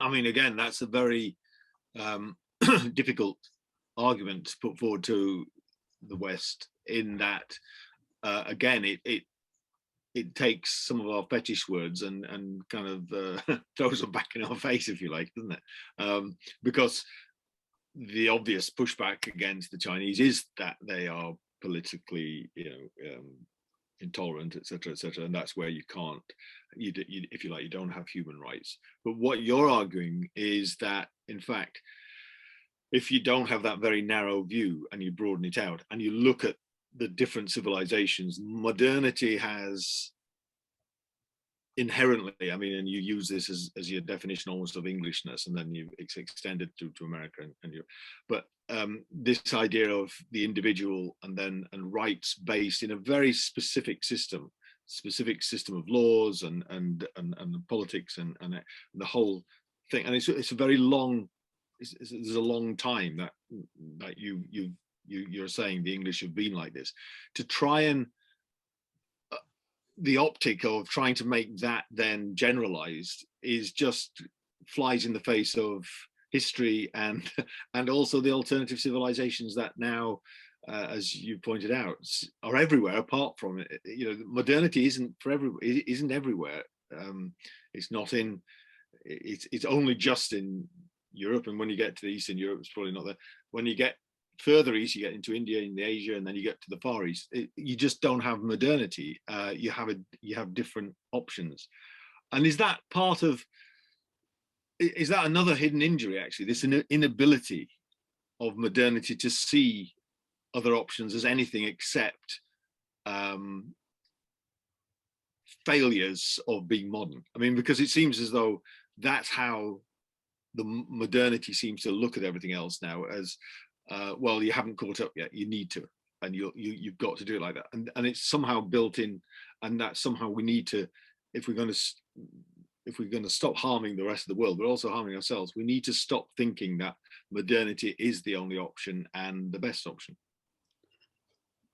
I mean, again, that's a very difficult argument to put forward to the West, in that again, it takes some of our fetish words and kind of throws them back in our face, if you like, doesn't it? Because the obvious pushback against the Chinese is that they are politically, intolerant, etc., etc., and that's where you can't, if you like, you don't have human rights. But what you're arguing is that, in fact, if you don't have that very narrow view and you broaden it out and you look at the different civilizations, modernity has inherently, I mean, and you use this as your definition almost of Englishness, and then you extend it to America and Europe. But this idea of the individual and rights based in a very specific system of laws and politics and the whole thing. And it's a very long, there's a long time that you're saying the English have been like this. To try and the optic of trying to make that then generalized is just flies in the face of history and also the alternative civilizations that now, as you pointed out, are everywhere. Apart from it, modernity isn't for isn't everywhere. It's not in. It's only just in Europe, and when you get to Eastern Europe, it's probably not there. When you get further east, you get into India, into Asia, and then you get to the Far East. You just don't have modernity. You have different options, and is that part of? Is that another hidden injury? Actually, this inability of modernity to see other options as anything except failures of being modern. I mean, because it seems as though that's how the modernity seems to look at everything else now, as well, you haven't caught up yet, you need to, and you've got to do it like that, and it's somehow built in, and that somehow we need to, if we're going to stop harming the rest of the world, but also harming ourselves, we need to stop thinking that modernity is the only option and the best option.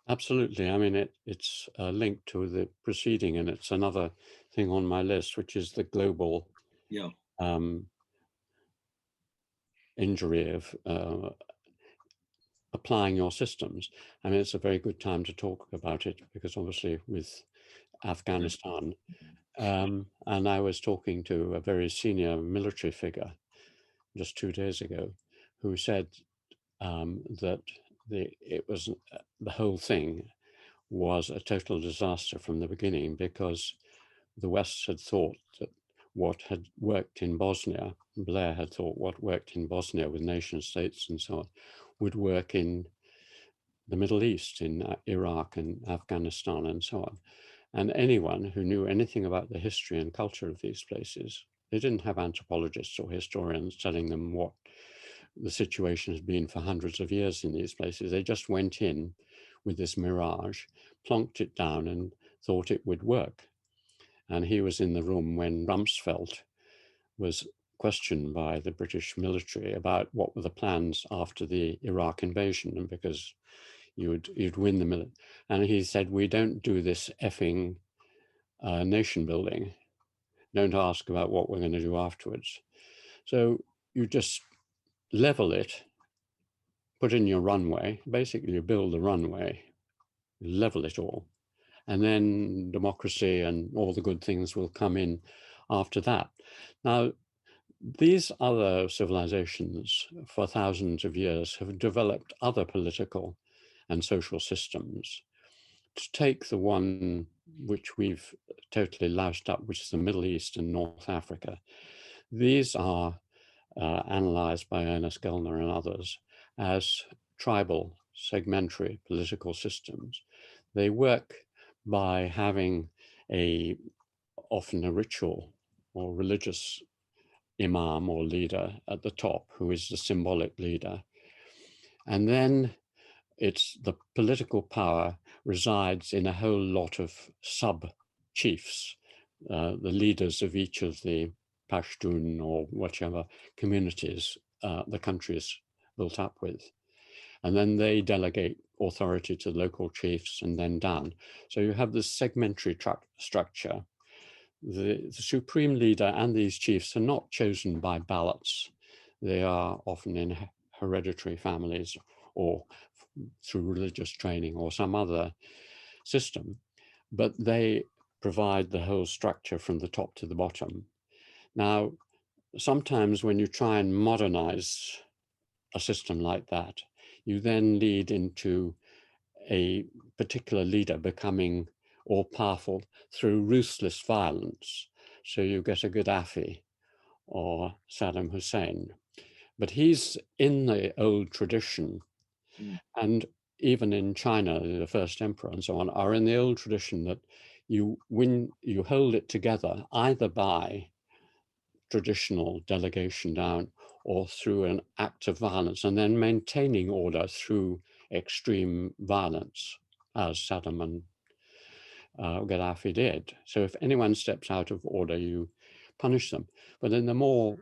Absolutely. I mean, it's linked to the preceding, and it's another thing on my list, which is the global injury of applying your systems. I mean, it's a very good time to talk about it, because obviously with Afghanistan, and I was talking to a very senior military figure just 2 days ago, who said that the whole thing was a total disaster from the beginning, because the West had thought that what had worked in Bosnia, Blair had thought what worked in Bosnia with nation states and so on, would work in the Middle East, in Iraq and Afghanistan and so on. And anyone who knew anything about the history and culture of these places, they didn't have anthropologists or historians telling them what the situation has been for hundreds of years in these places. They just went in with this mirage, plonked it down and thought it would work. And he was in the room when Rumsfeld was questioned by the British military about what were the plans after the Iraq invasion, and because you'd win the military. And he said, we don't do this effing nation building. Don't ask about what we're going to do afterwards. So you just level it, put in your runway, basically you build the runway, level it all, and then democracy and all the good things will come in after that. Now, these other civilizations for thousands of years have developed other political and social systems. To take the one which we've totally loused up, which is the Middle East and North Africa, these are analyzed by Ernest Gellner and others as tribal, segmentary political systems. They work by having often a ritual or religious imam or leader at the top, who is the symbolic leader. And then the political power resides in a whole lot of sub-chiefs, the leaders of each of the Pashtun or whichever communities the country is built up with. And then they delegate authority to local chiefs and then down. So you have this segmentary structure. the supreme leader and these chiefs are not chosen by ballots. They are often in hereditary families or through religious training or some other system, but they provide the whole structure from the top to the bottom. Now, sometimes when you try and modernize a system like that, you then lead into a particular leader becoming all powerful through ruthless violence. So you get a Gaddafi or Saddam Hussein, but he's in the old tradition. And even in China, the first emperor and so on are in the old tradition that you hold it together either by traditional delegation down or through an act of violence, and then maintaining order through extreme violence, as Saddam and Gaddafi did. So if anyone steps out of order, you punish them. But in the more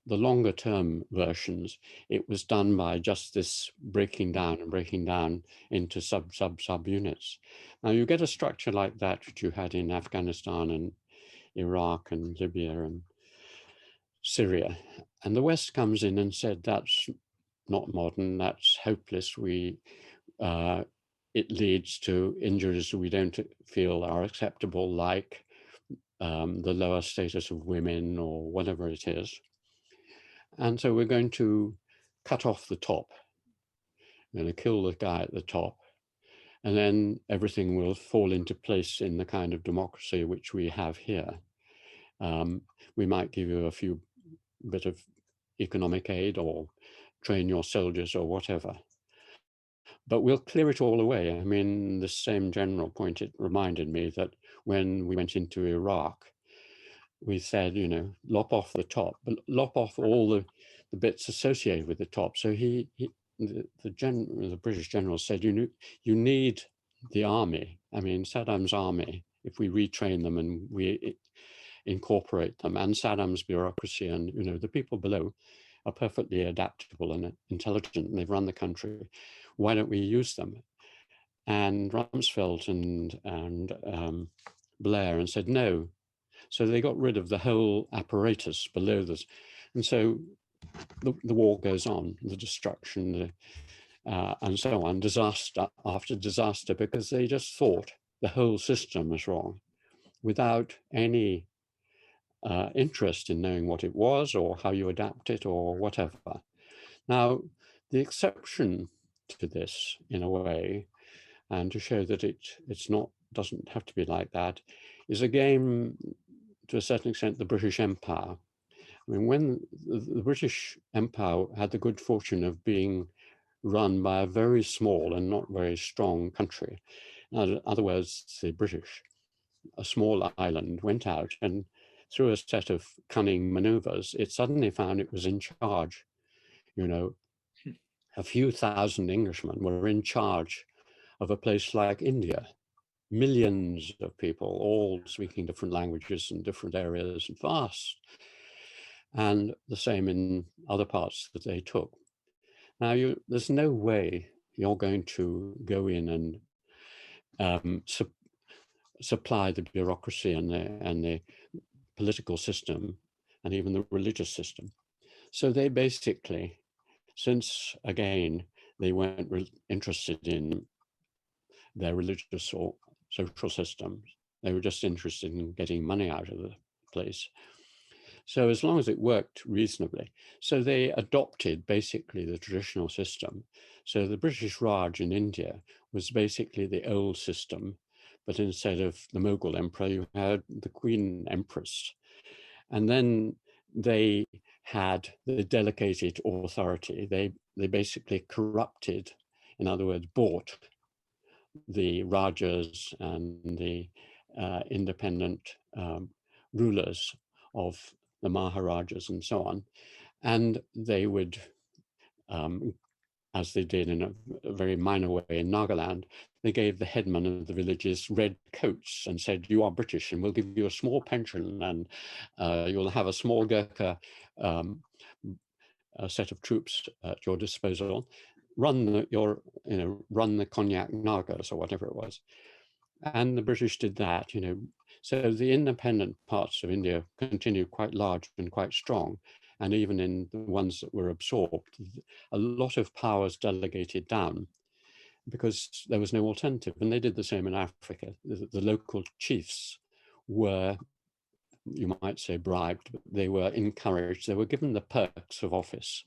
the longer term versions, it was done by just this breaking down into sub units. Now you get a structure like that which you had in Afghanistan and Iraq and Libya and Syria. And the West comes in and said, that's not modern, that's hopeless. It leads to injuries we don't feel are acceptable, like the lower status of women or whatever it is. And so we're going to cut off the top. We're going to kill the guy at the top. And then everything will fall into place in the kind of democracy which we have here. We might give you a few bit of economic aid or train your soldiers or whatever. But we'll clear it all away. I mean, the same general point, it reminded me that when we went into Iraq, we said, you know, lop off the top, but lop off all the bits associated with the top. So the British general said, you need the army. I mean, Saddam's army, if we retrain them and we incorporate them, and Saddam's bureaucracy and, you know, the people below are perfectly adaptable and intelligent, and they've run the country. Why don't we use them? And Rumsfeld and Blair and said no. So they got rid of the whole apparatus below this. And so the war goes on, the destruction, and so on, disaster after disaster, because they just thought the whole system was wrong without any interest in knowing what it was or how you adapt it or whatever. Now, the exception to this, in a way, and to show that doesn't have to be like that, is again, to a certain extent, the British Empire. I mean, when the British Empire had the good fortune of being run by a very small and not very strong country, in other words, the British, a small island, went out and through a set of cunning maneuvers, it suddenly found it was in charge. You know, a few thousand Englishmen were in charge of a place like India. Millions of people, all speaking different languages in different areas and vast. And the same in other parts that they took. Now, there's no way you're going to go in and supply the bureaucracy and the political system and even the religious system. So they basically, since again, they weren't interested in their religious or social systems, they were just interested in getting money out of the place. So as long as it worked reasonably, so they adopted basically the traditional system. So the British Raj in India was basically the old system, but instead of the Mughal emperor, you had the Queen Empress. And then they had the delegated authority. They basically corrupted, in other words, bought the Rajas and the independent rulers of the Maharajas and so on. And they would, as they did in a very minor way in Nagaland, they gave the headman of the villages red coats and said, you are British and we'll give you a small pension and you'll have a small Gurkha a set of troops at your disposal. Run the Cognac Nagas or whatever it was. And the British did that, you know, So the independent parts of India continued quite large and quite strong. And even in the ones that were absorbed, a lot of powers delegated down because there was no alternative. And they did the same in Africa. The local chiefs were, you might say, bribed, but they were encouraged. They were given the perks of office.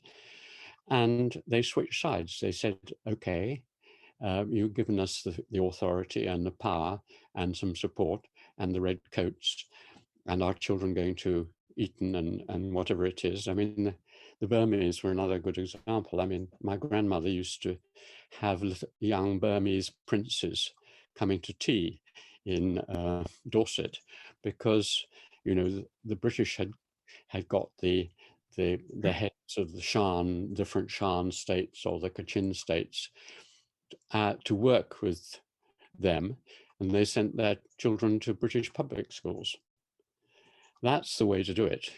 And they switched sides. They said, okay, you've given us the authority and the power and some support and the red coats, and our children going to Eton and whatever it is. I mean, the Burmese were another good example. I mean, my grandmother used to have young Burmese princes coming to tea in Dorset because, you know, the British had got the heads of the Shan, different Shan states or the Kachin states to work with them, and they sent their children to British public schools. That's the way to do it,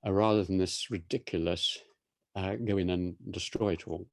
rather than this ridiculous go in and destroy it all.